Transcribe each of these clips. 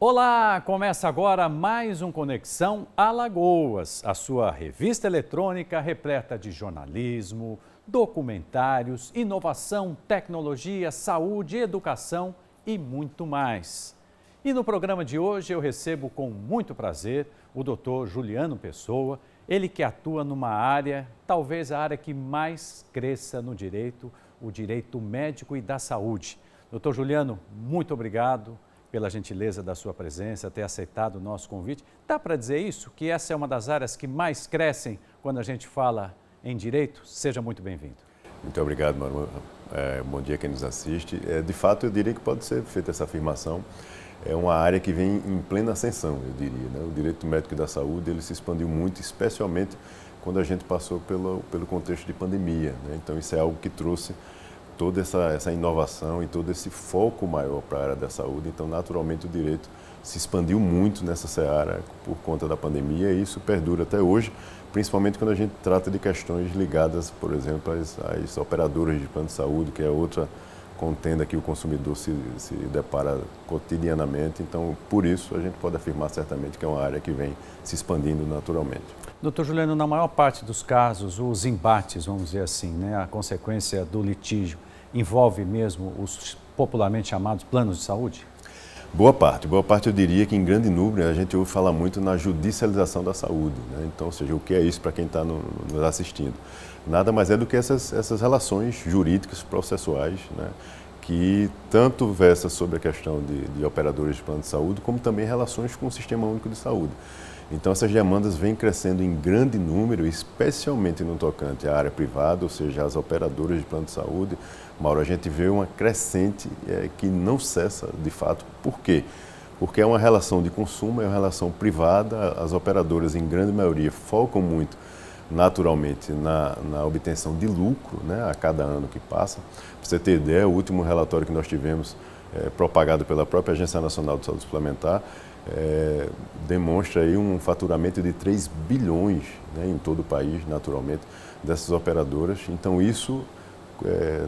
Olá, começa agora mais um Conexão Alagoas, a sua revista eletrônica repleta de jornalismo, documentários, inovação, tecnologia, saúde, educação e muito mais. E no programa de hoje eu recebo com muito prazer o Dr. Juliano Pessoa, ele que atua numa área, talvez a área que mais cresça no direito, o direito médico e da saúde. Dr. Juliano, muito obrigado pela gentileza da sua presença, ter aceitado o nosso convite. Dá para dizer isso? Que essa é uma das áreas que mais crescem quando a gente fala em direito? Seja muito bem-vindo. Muito obrigado, Maru. Bom dia a quem nos assiste. De fato, eu diria que pode ser feita essa afirmação. É uma área que vem em plena ascensão, eu diria, né? O direito médico e da saúde, ele se expandiu muito, especialmente quando a gente passou pelo contexto de pandemia, né? Então, isso é algo que trouxe toda essa inovação e todo esse foco maior para a área da saúde. Então, naturalmente, o direito se expandiu muito nessa seara por conta da pandemia e isso perdura até hoje, principalmente quando a gente trata de questões ligadas, por exemplo, às operadoras de plano de saúde, que é outra contenda que o consumidor se depara cotidianamente. Então, por isso, a gente pode afirmar certamente que é uma área que vem se expandindo naturalmente. Doutor Juliano, na maior parte dos casos, os embates, vamos dizer assim, né, a consequência do litígio, envolve mesmo os popularmente chamados planos de saúde? Boa parte eu diria que em grande número a gente ouve falar muito na judicialização da saúde, né? Então, ou seja, o que é isso para quem está nos assistindo? Nada mais é do que essas relações jurídicas, processuais, né? Que tanto versa sobre a questão de operadores de plano de saúde, como também relações com o Sistema Único de Saúde. Então, essas demandas vêm crescendo em grande número, especialmente no tocante à área privada, ou seja, as operadoras de plano de saúde. Mauro, a gente vê uma crescente que não cessa, de fato. Por quê? Porque é uma relação de consumo, é uma relação privada. As operadoras, em grande maioria, focam muito, naturalmente, na obtenção de lucro, né, a cada ano que passa. Para você ter ideia, o último relatório que nós tivemos, propagado pela própria Agência Nacional de Saúde Suplementar, demonstra aí um faturamento de 3 bilhões, né, em todo o país, naturalmente, dessas operadoras. Então, isso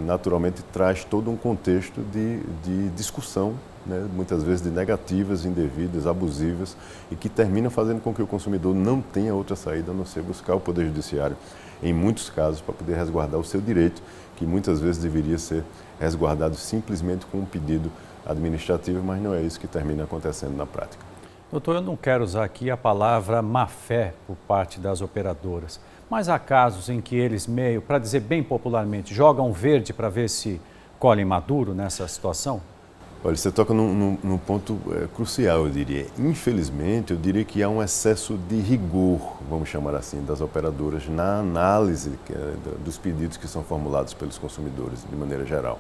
naturalmente traz todo um contexto de discussão, né, muitas vezes de negativas, indevidas, abusivas, e que termina fazendo com que o consumidor não tenha outra saída a não ser buscar o Poder Judiciário, em muitos casos, para poder resguardar o seu direito, que muitas vezes deveria ser resguardado simplesmente com um pedido administrativo, mas não é isso que termina acontecendo na prática. Doutor, eu não quero usar aqui a palavra má-fé por parte das operadoras, mas há casos em que eles meio, para dizer bem popularmente, jogam verde para ver se colhem maduro nessa situação? Olha, você toca num ponto crucial, eu diria. Infelizmente, eu diria que há um excesso de rigor, vamos chamar assim, das operadoras na análise dos pedidos que são formulados pelos consumidores, de maneira geral.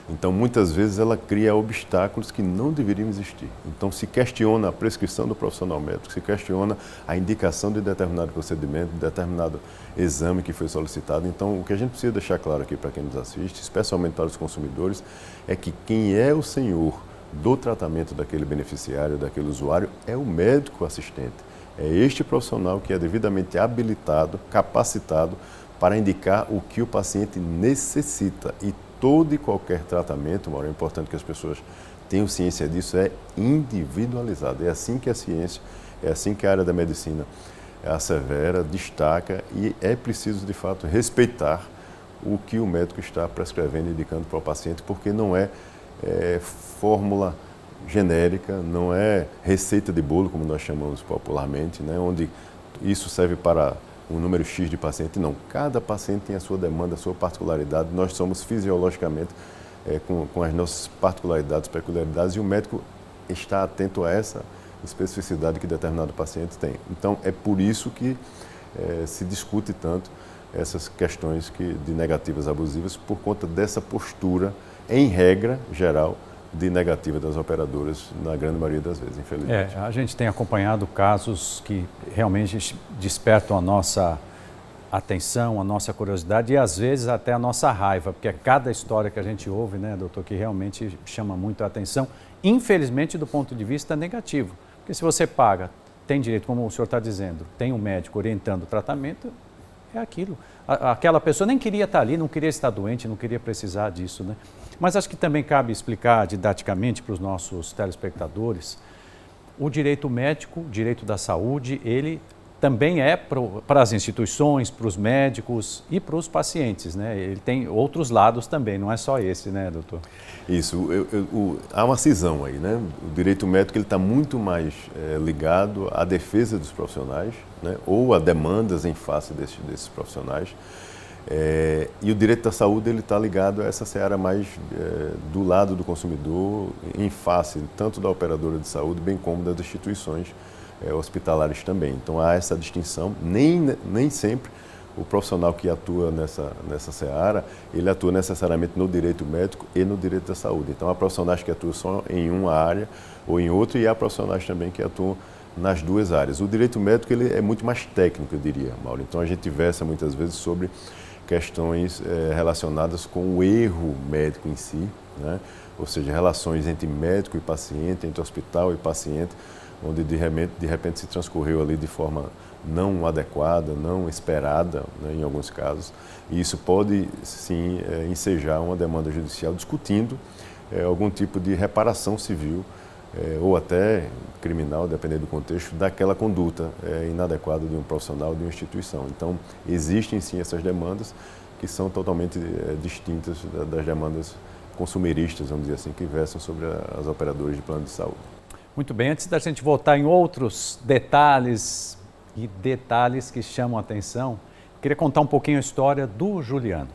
Então, muitas vezes, ela cria obstáculos que não deveriam existir. Então, se questiona a prescrição do profissional médico, se questiona a indicação de determinado procedimento, de determinado exame que foi solicitado. Então, o que a gente precisa deixar claro aqui para quem nos assiste, especialmente para os consumidores, é que quem é o senhor do tratamento daquele beneficiário, daquele usuário, é o médico assistente. É este profissional que é devidamente habilitado, capacitado para indicar o que o paciente necessita. E todo e qualquer tratamento, Mauro, é importante que as pessoas tenham ciência disso, é individualizado. É assim que a ciência, é assim que a área da medicina assevera, destaca, e é preciso, de fato, respeitar o que o médico está prescrevendo e indicando para o paciente, porque não é fórmula genérica, não é receita de bolo, como nós chamamos popularmente, né, onde isso serve para um número X de pacientes. Não, cada paciente tem a sua demanda, a sua particularidade. Nós somos fisiologicamente com as nossas particularidades, peculiaridades, e o médico está atento a essa especificidade que determinado paciente tem. Então, é por isso que se discute tanto essas questões de negativas abusivas, por conta dessa postura, em regra geral, de negativa das operadoras, na grande maioria das vezes, infelizmente. A gente tem acompanhado casos que realmente despertam a nossa atenção, a nossa curiosidade e às vezes até a nossa raiva, porque é cada história que a gente ouve, né, doutor, que realmente chama muito a atenção, infelizmente do ponto de vista negativo. Porque se você paga, tem direito, como o senhor está dizendo, tem um médico orientando o tratamento, é aquilo. Aquela pessoa nem queria estar ali, não queria estar doente, não queria precisar disso, né? Mas acho que também cabe explicar didaticamente para os nossos telespectadores o direito médico, o direito da saúde, ele também é para as instituições, para os médicos e para os pacientes, né? Ele tem outros lados também, não é só esse, né, doutor? Isso, há uma cisão aí, né? O direito médico está muito mais ligado à defesa dos profissionais, né? Ou a demandas em face desses profissionais. E o direito da saúde está ligado a essa seara mais do lado do consumidor, em face tanto da operadora de saúde, bem como das instituições hospitalares também. Então há essa distinção, nem sempre o profissional que atua nessa seara, ele atua necessariamente no direito médico e no direito da saúde. Então há profissionais que atuam só em uma área ou em outra e há profissionais também que atuam nas duas áreas. O direito médico ele é muito mais técnico, eu diria, Mauro. Então a gente versa muitas vezes sobre questões relacionadas com o erro médico em si, né? Ou seja, relações entre médico e paciente, entre hospital e paciente, onde de repente se transcorreu ali de forma não adequada, não esperada, né, em alguns casos. E isso pode, sim, ensejar uma demanda judicial discutindo algum tipo de reparação civil ou até criminal, dependendo do contexto, daquela conduta inadequada de um profissional, de uma instituição. Então, existem, sim, essas demandas que são totalmente distintas das demandas consumeristas, vamos dizer assim, que versam sobre as operadoras de plano de saúde. Muito bem, antes da gente voltar em outros detalhes que chamam a atenção, queria contar um pouquinho a história do Juliano.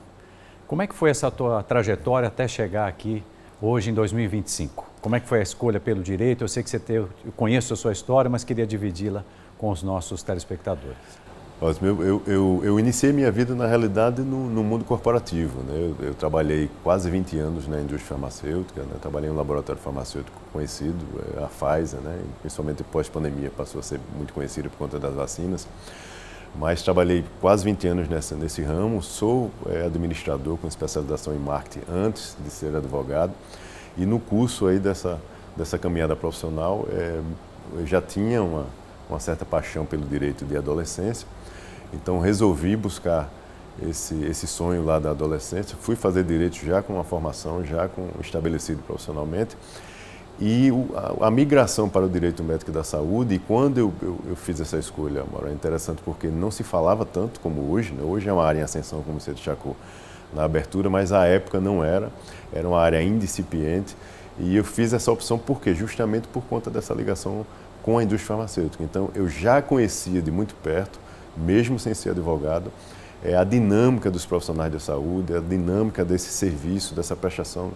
Como é que foi essa tua trajetória até chegar aqui hoje em 2025? Como é que foi a escolha pelo direito? Eu sei que eu conheço a sua história, mas queria dividi-la com os nossos telespectadores. Eu iniciei minha vida, na realidade, no mundo corporativo, né? Eu trabalhei quase 20 anos na indústria farmacêutica, né? Trabalhei em um laboratório farmacêutico conhecido, a Pfizer, né? Principalmente pós-pandemia, passou a ser muito conhecida por conta das vacinas. Mas trabalhei quase 20 anos nesse ramo, sou administrador com especialização em marketing antes de ser advogado. E no curso aí dessa caminhada profissional, eu já tinha uma certa paixão pelo direito de adolescência. Então resolvi buscar esse sonho lá da adolescência. Fui fazer direito já com uma formação, já estabelecido profissionalmente. E a migração para o direito médico da saúde, e quando eu fiz essa escolha, Mauro, é interessante porque não se falava tanto como hoje, né? Hoje é uma área em ascensão, como você destacou na abertura, mas à época não era uma área incipiente. E eu fiz essa opção porque justamente por conta dessa ligação com a indústria farmacêutica. Então eu já conhecia de muito perto, mesmo sem ser advogado, a dinâmica dos profissionais de saúde, a dinâmica desse serviço, dessa prestação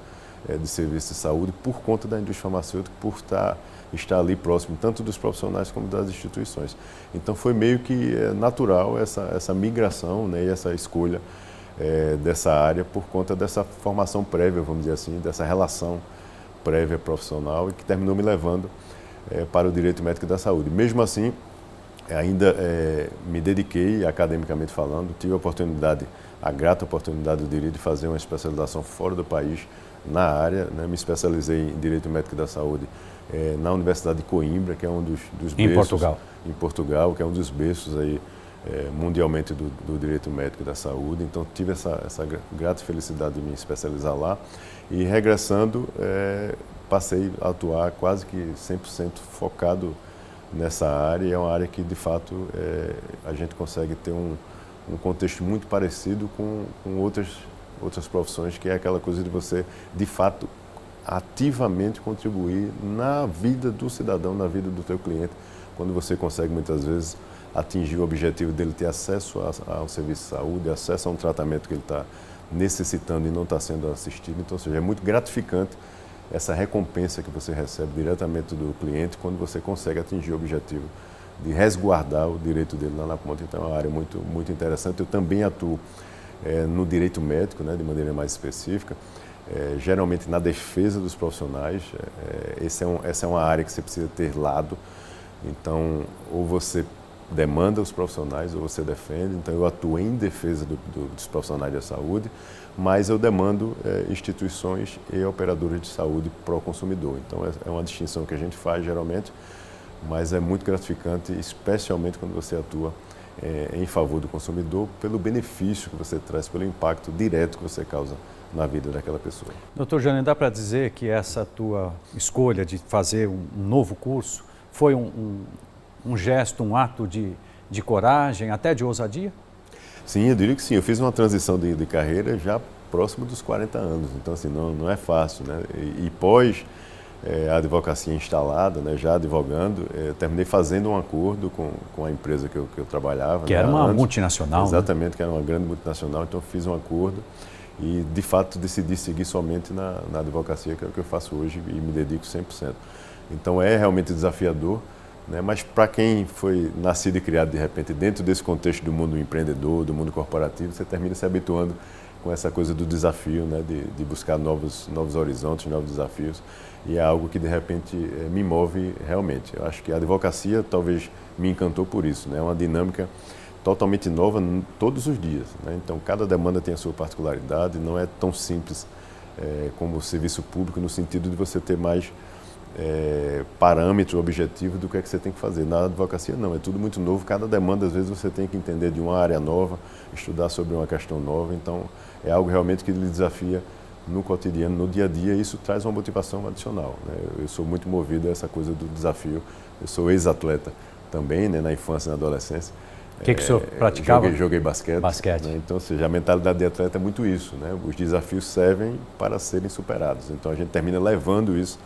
de serviço de saúde por conta da indústria farmacêutica, por estar ali próximo tanto dos profissionais como das instituições. Então foi meio que natural essa migração, né, e essa escolha dessa área por conta dessa formação prévia, vamos dizer assim, dessa relação prévia profissional e que terminou me levando para o direito médico da saúde. Mesmo assim, ainda me dediquei, academicamente falando, tive a grata oportunidade, eu diria, de fazer uma especialização fora do país na área, né? Me especializei em direito médico da saúde na Universidade de Coimbra, que é um dos berços em Portugal, que é um dos berços aí mundialmente do direito médico da saúde. Então tive essa grata felicidade de me especializar lá e regressando passei a atuar quase que 100% focado nessa área, e é uma área que de fato a gente consegue ter um contexto muito parecido com outras profissões, que é aquela coisa de você de fato ativamente contribuir na vida do cidadão, na vida do teu cliente, quando você consegue muitas vezes atingir o objetivo dele ter acesso ao serviço de saúde, acesso a um tratamento que ele está necessitando e não está sendo assistido. Então, ou seja, é muito gratificante essa recompensa que você recebe diretamente do cliente quando você consegue atingir o objetivo de resguardar o direito dele lá na ponta. Então, é uma área muito, muito interessante. Eu também atuo no direito médico, né, de maneira mais específica, geralmente na defesa dos profissionais. Essa é uma área que você precisa ter lado. Então, ou você demanda os profissionais ou você defende. Então eu atuo em defesa dos profissionais da saúde, mas eu demando instituições e operadoras de saúde para o consumidor. Então é uma distinção que a gente faz geralmente, mas é muito gratificante, especialmente quando você atua em favor do consumidor, pelo benefício que você traz, pelo impacto direto que você causa na vida daquela pessoa. Doutor Jânio, dá para dizer que essa tua escolha de fazer um novo curso Foi um gesto, um ato de coragem, até de ousadia? Sim, eu diria que sim. Eu fiz uma transição de carreira já próximo dos 40 anos, então assim, não é fácil, né? E pós a advocacia instalada, né, já advogando, terminei fazendo um acordo com a empresa que eu trabalhava. Que né, era uma antes, multinacional. Exatamente, né? Que era uma grande multinacional, então eu fiz um acordo e de fato decidi seguir somente na advocacia, que é o que eu faço hoje e me dedico 100%. Então é realmente desafiador, né, mas para quem foi nascido e criado de repente dentro desse contexto do mundo empreendedor, do mundo corporativo, você termina se habituando com essa coisa do desafio, né, de buscar novos horizontes, novos desafios, e é algo que de repente me move realmente. Eu acho que a advocacia talvez me encantou por isso, né, é uma dinâmica totalmente nova todos os dias, né, então cada demanda tem a sua particularidade, não é tão simples como o serviço público no sentido de você ter mais parâmetro objetivo do que é que você tem que fazer. Na advocacia não, é tudo muito novo, cada demanda às vezes você tem que entender de uma área nova, estudar sobre uma questão nova, então é algo realmente que lhe desafia no cotidiano, no dia a dia, e isso traz uma motivação adicional, né? Eu sou muito movido a essa coisa do desafio, eu sou ex-atleta também, né, na infância e na adolescência. O que o senhor praticava? Joguei basquete. Basquete. Né? Então, ou seja, a mentalidade de atleta é muito isso, né? Os desafios servem para serem superados, então a gente termina levando isso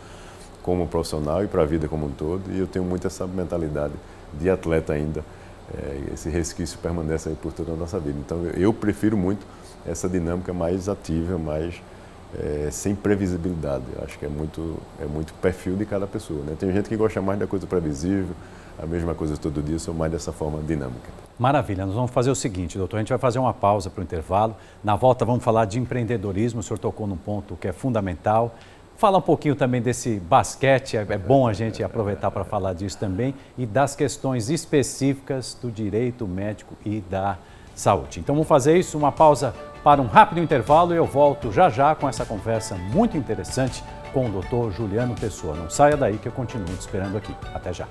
como profissional e para a vida como um todo, e eu tenho muito essa mentalidade de atleta ainda, esse resquício permanece aí por toda a nossa vida. Então eu prefiro muito essa dinâmica mais ativa, mais sem previsibilidade. Eu acho que é muito perfil de cada pessoa, né? Tem gente que gosta mais da coisa previsível, a mesma coisa todo dia, eu sou mais dessa forma dinâmica. Maravilha, nós vamos fazer o seguinte, doutor, a gente vai fazer uma pausa para o intervalo, na volta vamos falar de empreendedorismo, o senhor tocou num ponto que é fundamental. Fala um pouquinho também desse basquete, é bom a gente aproveitar para falar disso também, e das questões específicas do direito médico e da saúde. Então vamos fazer isso, uma pausa para um rápido intervalo e eu volto já já com essa conversa muito interessante com o doutor Juliano Pessoa. Não saia daí que eu continuo te esperando aqui. Até já.